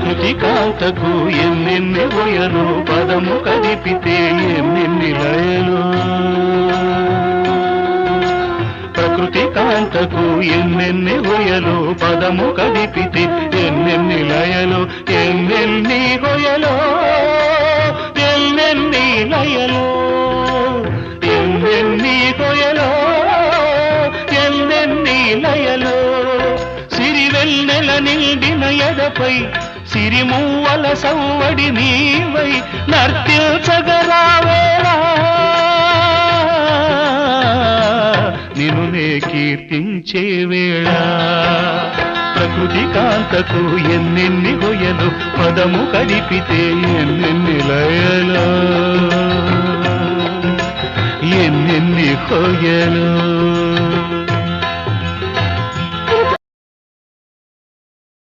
ప్రకృతి కాంతకు ఎన్నెన్ని ఒయలు పదము కదిపితే ఎన్నెన్ని లయలు ప్రకృతి కాంతకు ఎన్నెన్ని ఒయలు పదము కదిపితే ఎన్నెన్ని లయలు ఎన్నెన్ని ఒయలో ఎన్నెన్ని లయలు ఎన్నెన్ని ఒయలో ఎన్నెన్ని లయలు సిరివెన్నెల నిండిన ఎదపై సిరిమూవల సవ్వడి నీవై నర్తించగరావేలా నిన్ను నే కీర్తించే వేళ ప్రకృతి కాంతకు ఎన్నెన్ని గొయ్యలు పదము కదిపితే ఎన్నెన్ని లయలు ఎన్నెన్ని కొయ్యలు